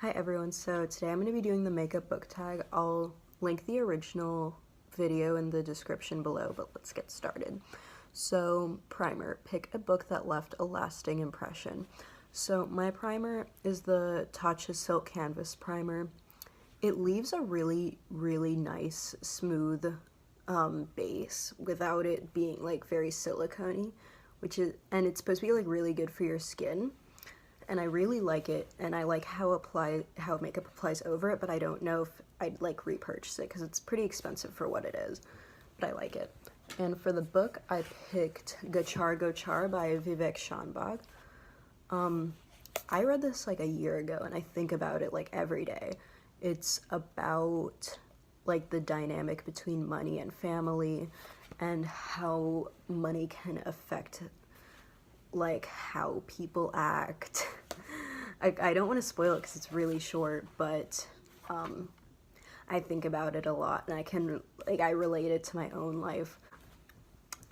Hi everyone, so today I'm going to be doing the makeup book tag. I'll link the original video in the description below, but let's get started. So, primer, pick a book that left a lasting impression. So my primer is the Tatcha Silk Canvas Primer. It leaves a really nice, smooth base without it being like very silicone-y, and it's supposed to be like really good for your skin. And I really like it, and I like how makeup applies over it, but I don't know if I'd like repurchase it because it's pretty expensive for what it is, but I like it. And for the book, I picked Gachar Gachar by Vivek Shanbhag. I read this like a year ago, and I think about it like every day. It's about like the dynamic between money and family, and how money can affect like how people act. I don't want to spoil it because it's really short, but I think about it a lot, and I relate it to my own life.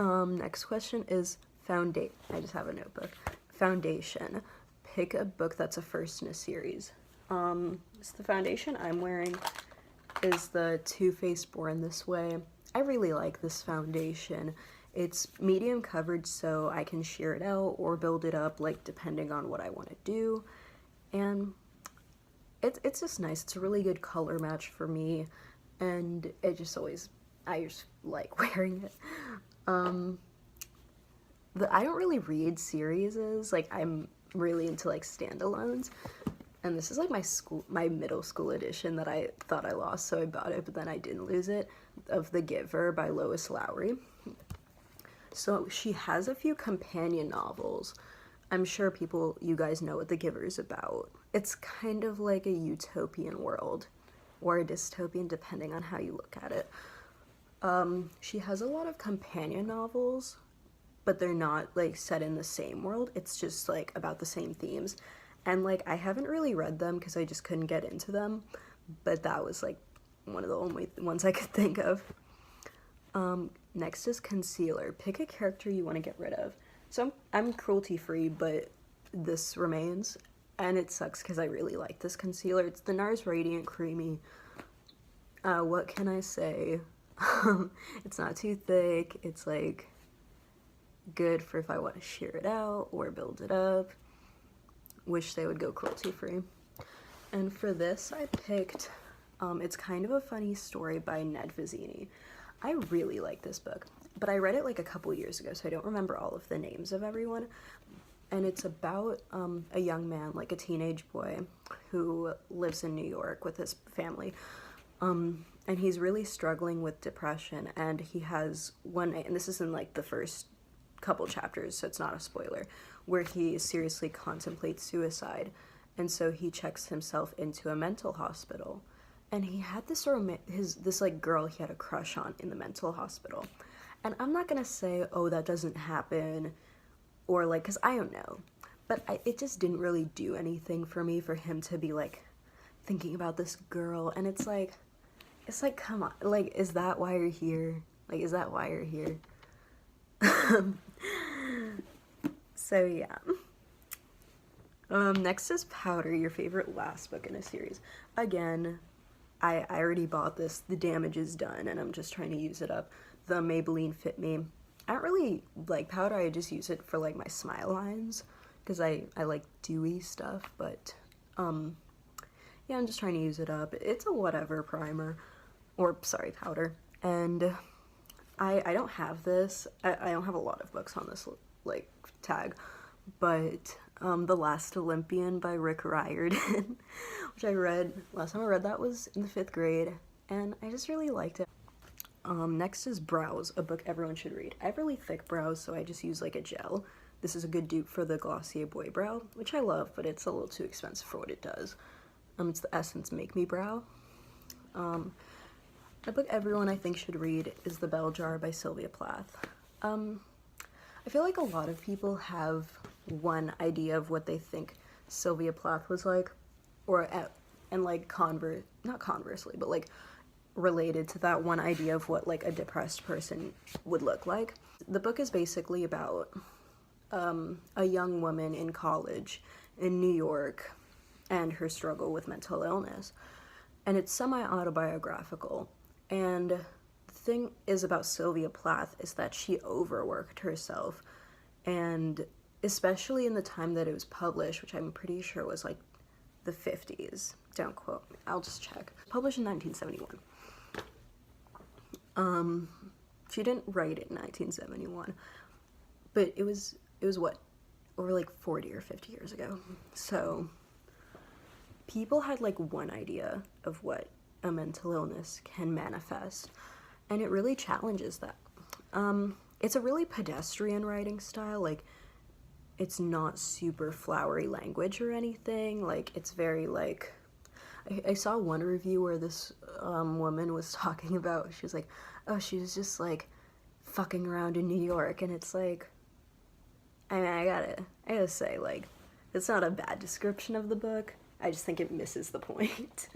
Next question is I just have a notebook. Foundation. Pick a book that's a first in a series. So the foundation I'm wearing is the Too Faced Born This Way. I really like this foundation. It's medium coverage, so I can sheer it out or build it up, like depending on what I want to do. And it's just nice. It's a really good color match for me, and I just like wearing it. I don't really read series, like I'm really into like standalones. And this is like my middle school edition that I thought I lost, so I bought it, but then I didn't lose it, of The Giver by Lois Lowry. So she has a few companion novels. I'm sure you guys know what The Giver is about. It's kind of like a utopian world, or a dystopian, depending on how you look at it. She has a lot of companion novels, but they're not like set in the same world. It's just like about the same themes. And like I haven't really read them because I just couldn't get into them, but that was like one of the only ones I could think of. Next is concealer. Pick a character you want to get rid of. So I'm cruelty free, but this remains, and it sucks because I really like this concealer. It's the NARS Radiant Creamy. What can I say? It's not too thick. It's like good for if I want to sheer it out or build it up. Wish they would go cruelty free. And for this I picked It's Kind of a Funny Story by Ned Vizzini. I really like this book, but I read it like a couple years ago, so I don't remember all of the names of everyone. And it's about a young man, like a teenage boy, who lives in New York with his family. And he's really struggling with depression, and he has one night, and this is in like the first couple chapters, so it's not a spoiler, where he seriously contemplates suicide. And so he checks himself into a mental hospital. And he had this like girl he had a crush on in the mental hospital. And I'm not gonna say, oh, that doesn't happen, or like, cause I don't know. But it just didn't really do anything for me for him to be like thinking about this girl. And it's like, come on, like, is that why you're here? Like, is that why you're here? So yeah. Next is Powder, your favorite last book in a series. Again, I already bought this. The damage is done, and I'm just trying to use it up. The Maybelline Fit Me. I don't really like powder. I just use it for like my smile lines because I like dewy stuff. But yeah, I'm just trying to use it up. It's a whatever primer, or sorry, powder. And I don't have this. I don't have a lot of books on this like tag, but The Last Olympian by Rick Riordan, which I read, last time I read that was in the 5th grade, and I just really liked it. Next is Brows, a book everyone should read. I have really thick brows, so I just use like a gel. This is a good dupe for the Glossier Boy Brow, which I love, but it's a little too expensive for what it does. It's the Essence Make Me Brow. A book everyone I think should read is The Bell Jar by Sylvia Plath. I feel like a lot of people have one idea of what they think Sylvia Plath was like, and like not conversely, but like related to that one idea of what like a depressed person would look like. The book is basically about a young woman in college in New York and her struggle with mental illness. And it's semi-autobiographical. And the thing is about Sylvia Plath is that she overworked herself, and especially in the time that it was published, which I'm pretty sure was like the 50s. Don't quote me, I'll just check. Published in 1971. She didn't write it in 1971, but it was what, over like 40 or 50 years ago. So people had like one idea of what a mental illness can manifest, and it really challenges that. It's a really pedestrian writing style. Like, it's not super flowery language or anything. Like, it's very like, I saw one review where this woman was talking about, she was like, oh, she was just like fucking around in New York, and it's like, I mean, I gotta say, like, it's not a bad description of the book. I just think it misses the point.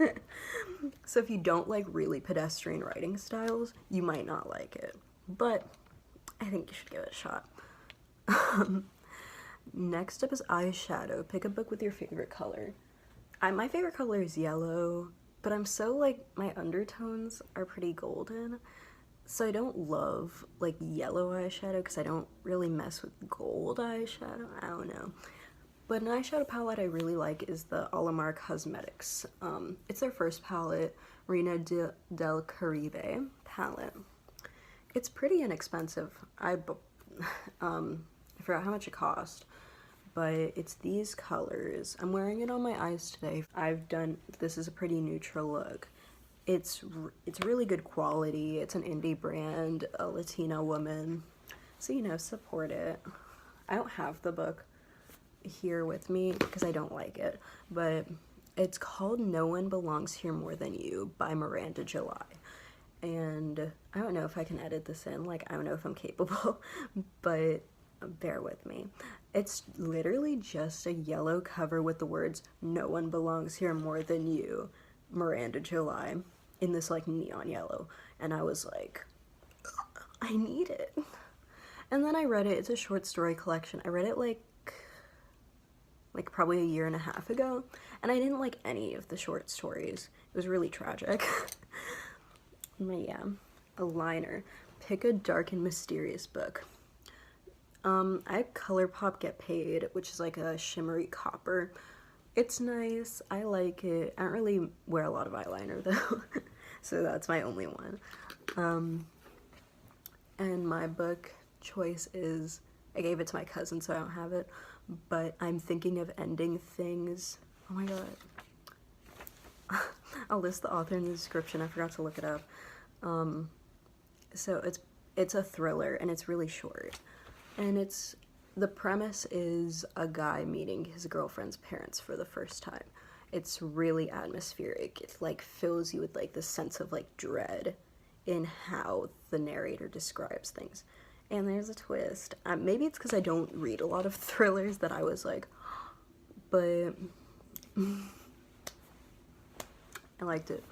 So if you don't like really pedestrian writing styles, you might not like it. But I think you should give it a shot. Next up is eyeshadow. Pick a book with your favorite color. My favorite color is yellow, but I'm so like, my undertones are pretty golden. So I don't love like yellow eyeshadow because I don't really mess with gold eyeshadow. I don't know. But an eyeshadow palette I really like is the Alamar Cosmetics. It's their first palette, Reina del Caribe palette. It's pretty inexpensive. I forgot how much it cost, but it's these colors. I'm wearing it on my eyes today. This is a pretty neutral look. It's really good quality. It's an indie brand, a Latina woman. So, you know, support it. I don't have the book here with me because I don't like it, but it's called No One Belongs Here More Than You by Miranda July. And I don't know if I can edit this in, like, I don't know if I'm capable, but bear with me. It's literally just a yellow cover with the words, no one belongs here more than you, Miranda July, in this like neon yellow. And I was like, I need it. And then I read it. It's a short story collection. I read it like probably a year and a half ago, and I didn't like any of the short stories. It was really tragic. But yeah, a liner. Pick a dark and mysterious book. I have ColourPop Get Paid, which is like a shimmery copper. It's nice. I like it. I don't really wear a lot of eyeliner though, so that's my only one. And my book choice is, I gave it to my cousin, so I don't have it, but I'm Thinking of Ending Things. Oh my god. I'll list the author in the description. I forgot to look it up. So it's a thriller, and it's really short. And the premise is a guy meeting his girlfriend's parents for the first time. It's really atmospheric. It like fills you with like this sense of like dread in how the narrator describes things. And there's a twist. Maybe it's because I don't read a lot of thrillers that I was like, but I liked it.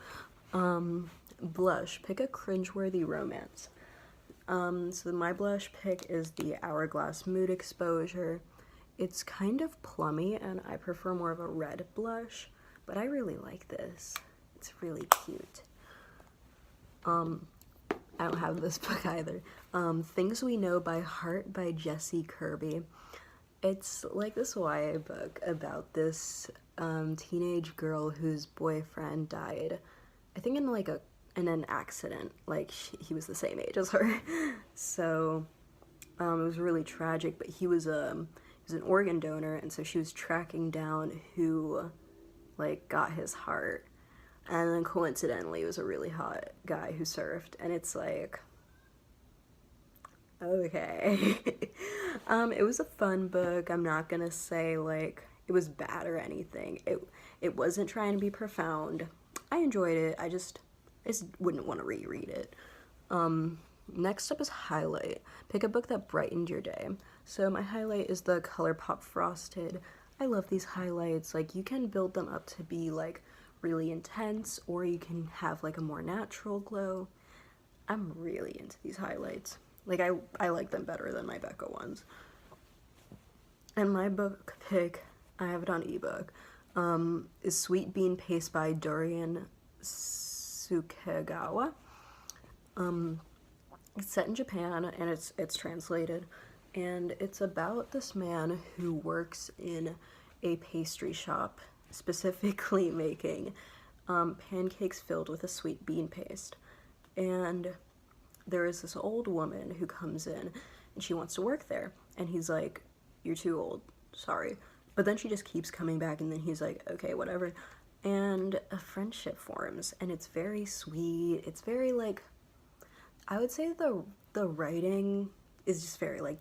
Blush. Pick a cringeworthy romance. So my blush pick is the Hourglass Mood Exposure. It's kind of plummy, and I prefer more of a red blush, but I really like this. It's really cute. I don't have this book either. Things We Know by Heart by Jessie Kirby. It's like this YA book about this teenage girl whose boyfriend died, I think in an accident. Like, he was the same age as her. So it was really tragic, but he was an organ donor, and so she was tracking down who like got his heart, and then coincidentally it was a really hot guy who surfed, and it's like, okay. It was a fun book. I'm not gonna say like it was bad or anything. It wasn't trying to be profound. I enjoyed it. I just wouldn't want to reread it. Next up is highlight. Pick a book that brightened your day. So my highlight is the ColourPop Frosted. I love these highlights. Like, you can build them up to be like really intense, or you can have like a more natural glow. I'm really into these highlights. Like, I like them better than my Becca ones. And my book pick, I have it on ebook. is Sweet Bean Paste by Dorian Sukegawa. It's set in Japan and it's translated, and it's about this man who works in a pastry shop, specifically making pancakes filled with a sweet bean paste. And there is this old woman who comes in and she wants to work there, and he's like, "You're too old, sorry." But then she just keeps coming back, and then he's like, "Okay, whatever." And a friendship forms, and it's very sweet. It's very like, I would say the writing is just very like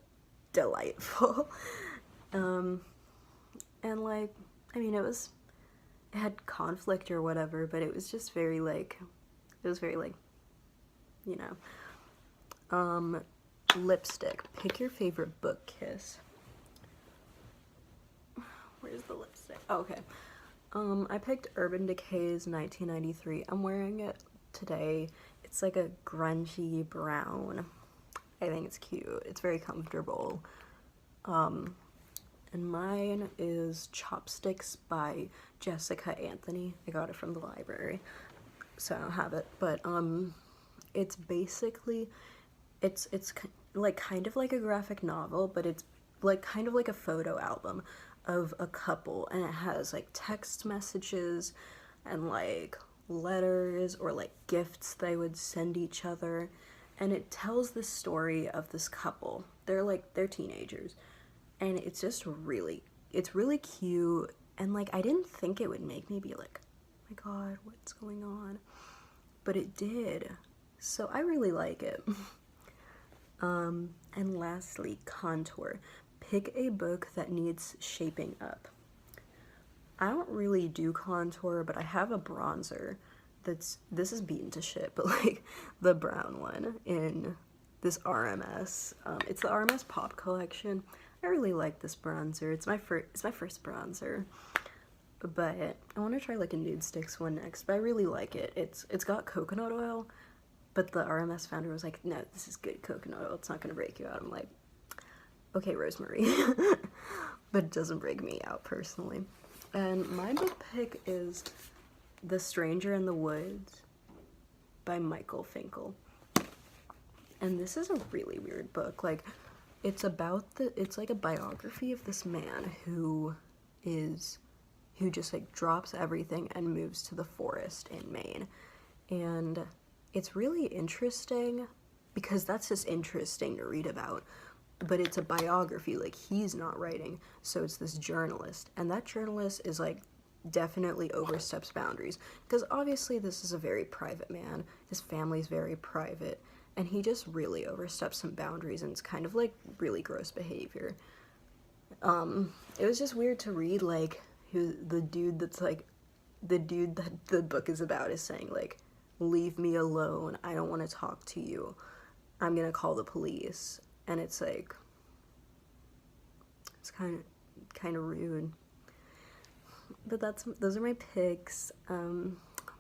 delightful. And like, I mean, it had conflict or whatever, but it was just very like, it was very like, you know. Lipstick. Pick your favorite book kiss. Where's the lipstick? Oh, okay. I picked Urban Decay's 1993. I'm wearing it today. It's like a grungy brown. I think it's cute. It's very comfortable. And mine is Chopsticks by Jessica Anthony. I got it from the library, so I don't have it. But it's basically, it's like kind of like a graphic novel, but it's like kind of like a photo album of a couple, and it has like text messages and like letters or like gifts they would send each other, and it tells the story of this couple. They're teenagers, and it's just it's really cute, and like I didn't think it would make me be like, "Oh my god, what's going on?" But it did. So I really like it. And lastly, contour. Pick a book that needs shaping up. I don't really do contour, but I have a bronzer this is beaten to shit, but like the brown one in this RMS. It's the RMS Pop Collection. I really like this bronzer. It's my first bronzer. But I want to try like a nude sticks one next, but I really like it. It's got coconut oil, but the RMS founder was like, "No, this is good coconut oil. It's not gonna break you out." I'm like, "Okay, Rosemary." But it doesn't break me out personally. And my book pick is The Stranger in the Woods by Michael Finkel. And this is a really weird book. Like, it's like a biography of this man who just like drops everything and moves to the forest in Maine. And it's really interesting because that's just interesting to read about. But it's a biography, like he's not writing, so it's this journalist, and that journalist is like definitely oversteps boundaries, because obviously this is a very private man, his family's very private, and he just really oversteps some boundaries, and it's kind of like really gross behavior. It was just weird to read, like, the dude that the book is about is saying like, "Leave me alone, I don't want to talk to you, I'm gonna call the police." And it's like, it's kind of rude. But those are my picks.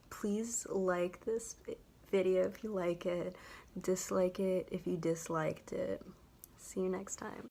Please like this video if you like it, dislike it if you disliked it. See you next time.